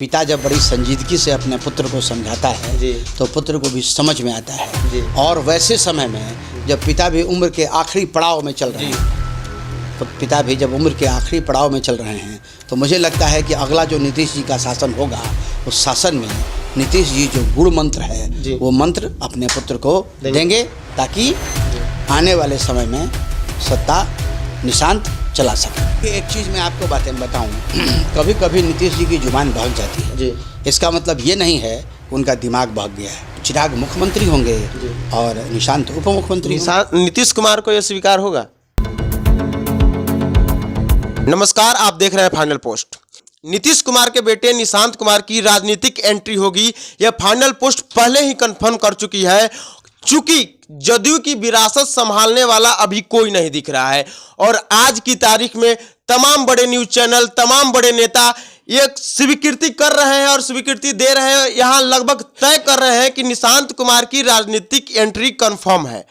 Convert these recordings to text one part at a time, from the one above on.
पिता जब बड़ी संजीदगी से अपने पुत्र को समझाता है जी। तो पुत्र को भी समझ में आता है जी। और वैसे समय में जब पिता भी उम्र के आखिरी पड़ाव में चल रहे हैं, तो पिता भी जब उम्र के आखिरी पड़ाव में चल रहे हैं तो मुझे लगता है कि अगला जो नीतीश जी का शासन होगा उस शासन में नीतीश जी जो गुड़ मंत्र है वो मंत्र अपने पुत्र को देंगे ताकि आने वाले समय में सत्ता निशांत चला सके। एक चीज़ मैं आपको बातें बताऊं, कभी कभी नीतीश जी की जुबान भाग जाती है जी। इसका मतलब ये नहीं है उनका दिमाग भाग गया है। चिराग मुख्यमंत्री होंगे और निशांत उप मुख्यमंत्री। नीतीश कुमार को यह स्वीकार होगा? नमस्कार, आप देख रहे हैं फाइनल पोस्ट। नीतीश कुमार के बेटे निशांत कुमार की राजनीतिक एंट्री होगी, यह फाइनल पोस्ट पहले ही कंफर्म कर चुकी है। चूंकि जदयू की विरासत संभालने वाला अभी कोई नहीं दिख रहा है और आज की तारीख में तमाम बड़े न्यूज चैनल, तमाम बड़े नेता ये स्वीकृति कर रहे हैं और स्वीकृति दे रहे हैं, यहां लगभग तय कर रहे हैं कि निशांत कुमार की राजनीतिक एंट्री कंफर्म है।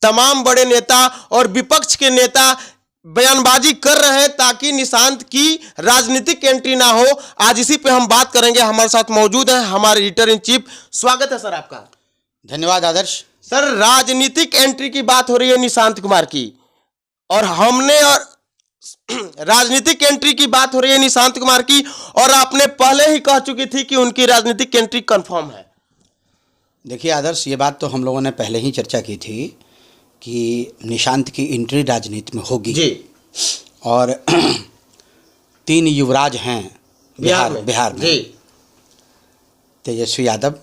तमाम बड़े नेता और विपक्ष के नेता बयानबाजी कर रहे हैं ताकि निशांत की राजनीतिक एंट्री ना हो। आज इसी पे हम बात करेंगे। हमारे साथ मौजूद हैं हमारे एडिटर इन चीफ। स्वागत है सर आपका। धन्यवाद आदर्श। सर, राजनीतिक एंट्री की बात हो रही है निशांत कुमार की और राजनीतिक एंट्री की बात हो रही है निशांत कुमार की और आपने पहले ही कह चुकी थी कि उनकी राजनीतिक एंट्री कंफर्म है। देखिए आदर्श, ये बात तो हम लोगों ने पहले ही चर्चा की थी कि निशांत की एंट्री राजनीति में होगी जी। और 3 युवराज हैं बिहार में जी। तेजस्वी यादव,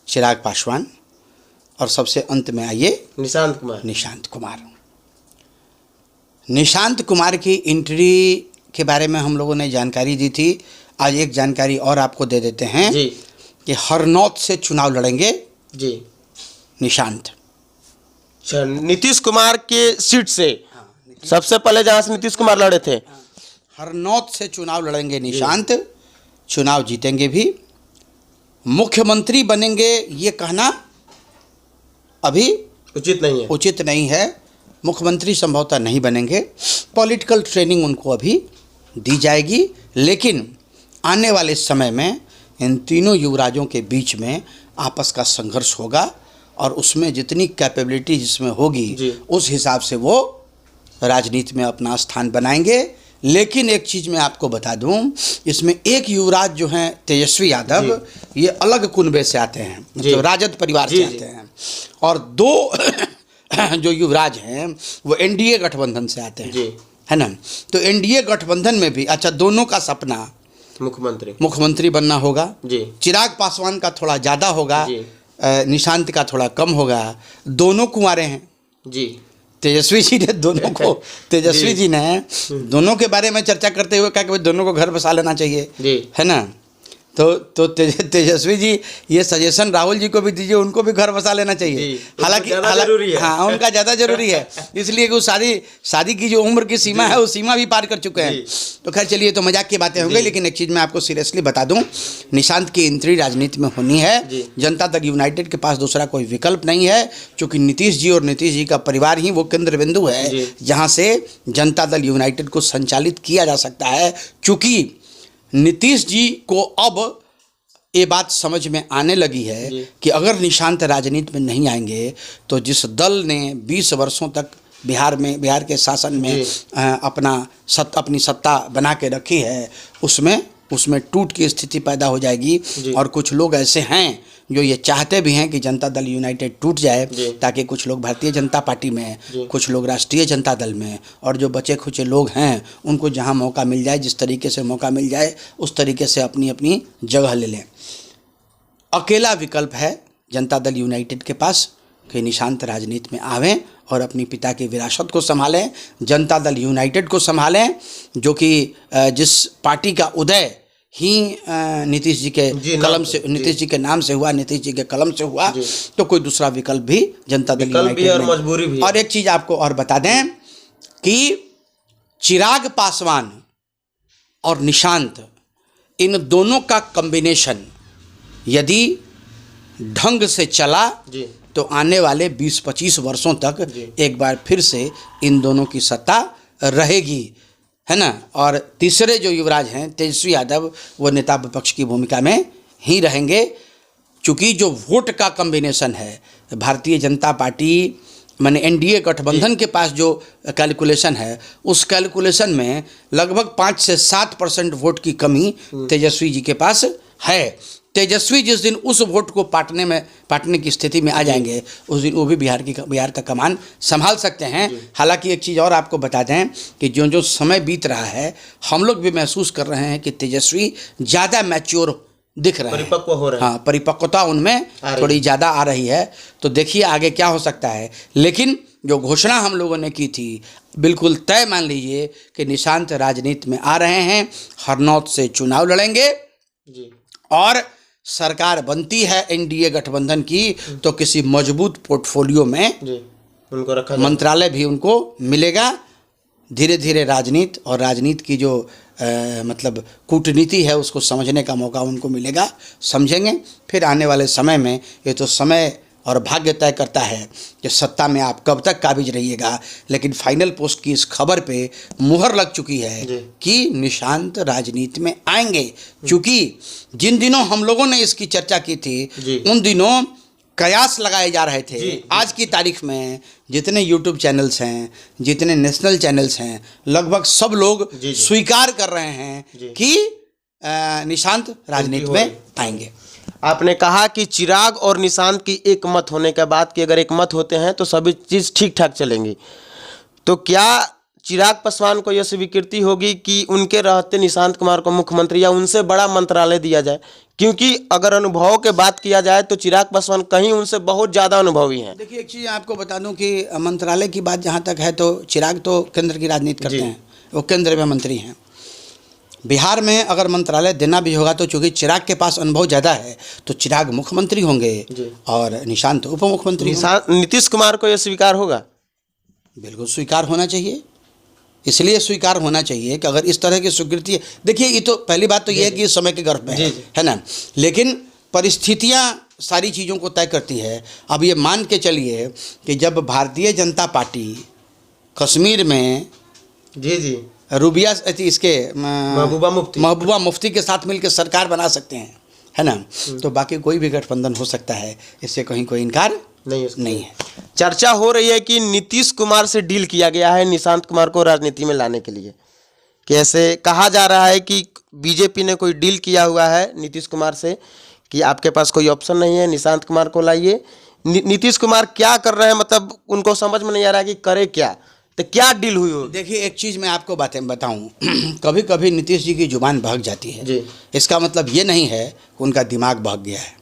चिराग पासवान और सबसे अंत में आइए निशांत कुमार। निशांत कुमार की एंट्री के बारे में हम लोगों ने जानकारी दी थी। आज एक जानकारी और आपको दे देते हैं जी। कि हरनौत से चुनाव लड़ेंगे जी। निशांत। नीतीश कुमार के सीट से सबसे पहले जहां से नीतीश कुमार लड़े थे, हरनौत से चुनाव लड़ेंगे निशांत। चुनाव जीतेंगे भी, मुख्यमंत्री बनेंगे ये कहना अभी उचित नहीं है। मुख्यमंत्री संभवतः नहीं बनेंगे, पॉलिटिकल ट्रेनिंग उनको अभी दी जाएगी। लेकिन आने वाले समय में इन तीनों युवराजों के बीच में आपस का संघर्ष होगा और उसमें जितनी कैपेबिलिटी जिसमें होगी उस हिसाब से वो राजनीति में अपना स्थान बनाएंगे। लेकिन एक चीज़ मैं आपको बता दूं, इसमें एक युवराज जो हैं तेजस्वी यादव, ये अलग कुनबे से आते हैं, मतलब राजद परिवार से आते हैं, और 2 जो युवराज हैं वो एनडीए गठबंधन से आते हैं, है ना। तो एनडीए गठबंधन में भी अच्छा दोनों का सपना मुख्यमंत्री बनना होगा। चिराग पासवान का थोड़ा ज़्यादा होगा, निशांत का थोड़ा कम होगा। दोनों कुंवारे हैं जी। तेजस्वी जी ने दोनों के बारे में चर्चा करते हुए कहा कि दोनों को घर बसा लेना चाहिए, है ना। तो तेजस्वी जी ये सजेशन राहुल जी को भी दीजिए, उनको भी घर बसा लेना चाहिए। हालांकि हाँ, उनका ज़्यादा जरूरी है, इसलिए कि वो शादी की जो उम्र की सीमा है वो सीमा भी पार कर चुके हैं। तो खैर चलिए, तो मजाक की बातें होंगी। लेकिन एक चीज़ मैं आपको सीरियसली बता दूं, निशांत की एंट्री राजनीति में होनी है। जनता दल यूनाइटेड के पास दूसरा कोई विकल्प नहीं है, क्योंकि नीतीश जी और नीतीश जी का परिवार ही वो केंद्र बिंदु है जहाँ से जनता दल यूनाइटेड को संचालित किया जा सकता है। चूँकि नीतीश जी को अब ये बात समझ में आने लगी है कि अगर निशांत राजनीति में नहीं आएंगे तो जिस दल ने 20 वर्षों तक बिहार के शासन में अपनी सत्ता बना के रखी है उसमें टूट की स्थिति पैदा हो जाएगी। और कुछ लोग ऐसे हैं जो ये चाहते भी हैं कि जनता दल यूनाइटेड टूट जाए, ताकि कुछ लोग भारतीय जनता पार्टी में, कुछ लोग राष्ट्रीय जनता दल में, और जो बचे खुचे लोग हैं उनको जहां मौका मिल जाए, जिस तरीके से मौका मिल जाए उस तरीके से अपनी अपनी जगह ले लें। अकेला विकल्प है जनता दल यूनाइटेड के पास कि निशांत राजनीति में आवें और अपनी पिता की विरासत को संभालें, जनता दल यूनाइटेड को संभालें, जो कि जिस पार्टी का उदय ही नीतीश जी के कलम से, नीतीश जी के नाम से हुआ, नीतीश जी के कलम से हुआ। तो कोई दूसरा विकल्प भी जनता दल यूनाइटेड और मजबूरी भी। और एक चीज़ आपको और बता दें कि चिराग पासवान और निशांत, इन दोनों का कॉम्बिनेशन यदि ढंग से चला तो आने वाले 20-25 वर्षों तक एक बार फिर से इन दोनों की सत्ता रहेगी। है ना। और तीसरे जो युवराज हैं तेजस्वी यादव, वो नेता विपक्ष की भूमिका में ही रहेंगे, चूँकि जो वोट का कम्बिनेशन है भारतीय जनता पार्टी माने एनडीए गठबंधन के पास जो कैलकुलेशन है, उस कैलकुलेशन में लगभग 5 से 7% वोट की कमी तेजस्वी जी के पास है। तेजस्वी जिस दिन उस वोट को पाटने की स्थिति में आ जाएंगे, उस दिन वो भी बिहार का कमान संभाल सकते हैं। हालांकि एक चीज़ और आपको बता दें कि जो जो समय बीत रहा है, हम लोग भी महसूस कर रहे हैं कि तेजस्वी ज़्यादा मैच्योर दिख रहे हैं, परिपक्व हो रहे हैं। हाँ, परिपक्वता उनमें थोड़ी ज़्यादा आ रही है। तो देखिए आगे क्या हो सकता है। लेकिन जो घोषणा हम लोगों ने की थी, बिल्कुल तय मान लीजिए कि निशांत राजनीति में आ रहे हैं, हरनौत से चुनाव लड़ेंगे जी। और सरकार बनती है एनडीए गठबंधन की, तो किसी मजबूत पोर्टफोलियो में जी उनको रखा, मंत्रालय भी उनको मिलेगा। धीरे धीरे राजनीति और राजनीति की जो मतलब कूटनीति है, उसको समझने का मौका उनको मिलेगा, समझेंगे। फिर आने वाले समय में, ये तो समय और भाग्य तय करता है कि सत्ता में आप कब तक काबिज रहिएगा, लेकिन फाइनल पोस्ट की इस खबर पे मुहर लग चुकी है कि निशांत राजनीति में आएंगे। चूँकि जिन दिनों हम लोगों ने इसकी चर्चा की थी, उन दिनों कयास लगाए जा रहे थे। आज की तारीख में जितने यूट्यूब चैनल्स हैं, जितने नेशनल चैनल्स हैं, लगभग सब लोग स्वीकार कर रहे हैं कि निशांत राजनीति में आएंगे। आपने कहा कि चिराग और निशांत की एक मत होने के बाद कि अगर एक मत होते हैं तो सभी चीज़ ठीक ठाक चलेंगी, तो क्या चिराग पासवान को यह स्वीकृति होगी कि उनके रहते निशांत कुमार को मुख्यमंत्री या उनसे बड़ा मंत्रालय दिया जाए? क्योंकि अगर अनुभव के बात किया जाए तो चिराग पासवान कहीं उनसे बहुत ज़्यादा अनुभवी हैं। देखिए एक चीज़ आपको बता दूं कि मंत्रालय की बात जहाँ तक है, तो चिराग तो केंद्र की राजनीति करते हैं, वो केंद्र में मंत्री हैं। बिहार में अगर मंत्रालय देना भी होगा तो चूँकि चिराग के पास अनुभव ज़्यादा है, तो चिराग मुख्यमंत्री होंगे और निशांत उप मुख्यमंत्री। नीतीश कुमार को यह स्वीकार होगा? बिल्कुल स्वीकार होना चाहिए। इसलिए स्वीकार होना चाहिए कि अगर इस तरह की स्वीकृति, देखिए ये तो पहली बात तो ये है कि समय के गर्भ में है ना, लेकिन परिस्थितियां सारी चीज़ों को तय करती है। अब ये मान के चलिए कि जब भारतीय जनता पार्टी कश्मीर में रूबिया इसके महबूबा मुफ्ती के साथ मिलकर सरकार बना सकते हैं, है ना, तो बाकी कोई भी गठबंधन हो सकता है, इससे कहीं कोई इनकार नहीं है। चर्चा हो रही है कि नीतीश कुमार से डील किया गया है निशांत कुमार को राजनीति में लाने के लिए। कैसे कहा जा रहा है कि बीजेपी ने कोई डील किया हुआ है नीतीश कुमार से कि आपके पास कोई ऑप्शन नहीं है, निशांत कुमार को लाइए। नीतीश कुमार क्या कर रहे हैं, मतलब उनको समझ में नहीं आ रहा है कि करे क्या, तो क्या डील हुई हो? देखिए एक चीज़ मैं आपको बातें बताऊं, कभी कभी नीतीश जी की जुबान बहक जाती है, इसका मतलब ये नहीं है कि उनका दिमाग बहक गया है।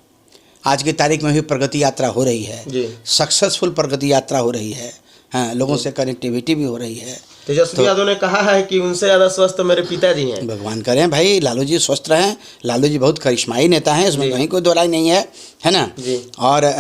आज की तारीख में भी प्रगति यात्रा हो रही है, सक्सेसफुल प्रगति यात्रा हो रही है, हाँ, लोगों से कनेक्टिविटी भी हो रही है। तेजस्वी यादव ने कहा है कि उनसे ज़्यादा स्वस्थ मेरे पिताजी हैं। भगवान करें भाई, लालू जी स्वस्थ रहें। लालू जी बहुत करिश्माई नेता हैं, इसमें कहीं कोई दो राय नहीं है ना। और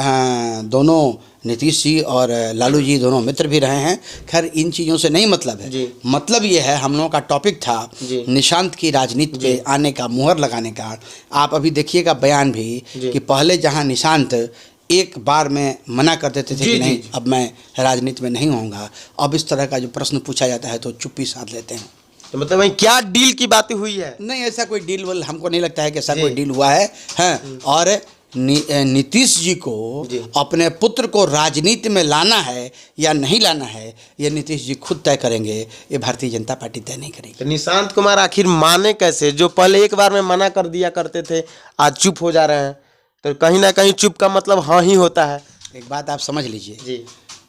दोनों नीतीश जी और लालू जी दोनों मित्र भी रहे हैं। खैर इन चीज़ों से नहीं मतलब है, मतलब ये है, हम लोगों का टॉपिक था निशांत की राजनीति पे आने का, मुहर लगाने का। आप अभी देखिएगा बयान भी कि पहले जहां निशांत एक बार में मना कर देते थे कि नहीं अब मैं राजनीति में नहीं होऊंगा, अब इस तरह का जो प्रश्न पूछा जाता है तो चुप्पी साध लेते हैं। तो मतलब वही क्या डील की बात हुई है? नहीं, ऐसा कोई डील हमको नहीं लगता है कि ऐसा कोई डील हुआ है। और नीतीश जी को अपने पुत्र को राजनीति में लाना है या नहीं लाना है, ये नीतीश जी खुद तय करेंगे, ये भारतीय जनता पार्टी तय नहीं करेगी। तो निशांत कुमार आखिर माने कैसे? जो पहले एक बार में मना कर दिया करते थे, आज चुप हो जा रहे हैं, तो कहीं ना कहीं चुप का मतलब हाँ ही होता है। एक बात आप समझ लीजिए,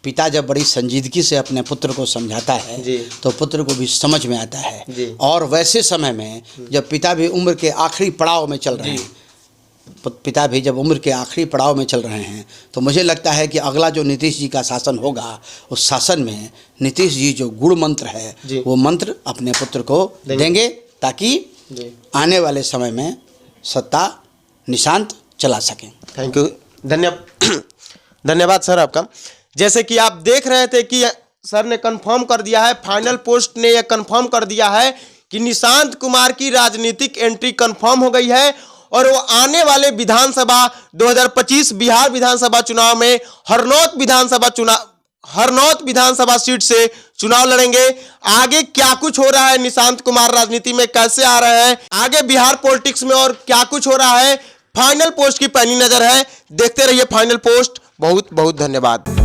पिता जब बड़ी संजीदगी से अपने पुत्र को समझाता है तो पुत्र को भी समझ में आता है। और वैसे समय में जब पिता भी उम्र के आखिरी पड़ाव में चल रहे हैं, पिता भी जब उम्र के आखिरी पड़ाव में चल रहे हैं, तो मुझे लगता है कि अगला जो नीतीश जी का शासन होगा, उस शासन में नीतीश जी जो गुड़ मंत्र है वो मंत्र अपने पुत्र को देंगे, ताकि आने वाले समय में सत्ता निशांत चला सकें। थैंक यू, धन्यवाद सर आपका। जैसे कि आप देख रहे थे कि सर ने कंफर्म कर दिया है, फाइनल पोस्ट ने यह कंफर्म कर दिया है कि निशांत कुमार की राजनीतिक एंट्री कंफर्म हो गई है और वो आने वाले विधानसभा 2025 बिहार विधानसभा चुनाव में हरनौत विधानसभा सीट से चुनाव लड़ेंगे। आगे क्या कुछ हो रहा है, निशांत कुमार राजनीति में कैसे आ रहे हैं, आगे बिहार पॉलिटिक्स में और क्या कुछ हो रहा है, फाइनल पोस्ट की पैनी नजर है। देखते रहिए फाइनल पोस्ट। बहुत बहुत धन्यवाद।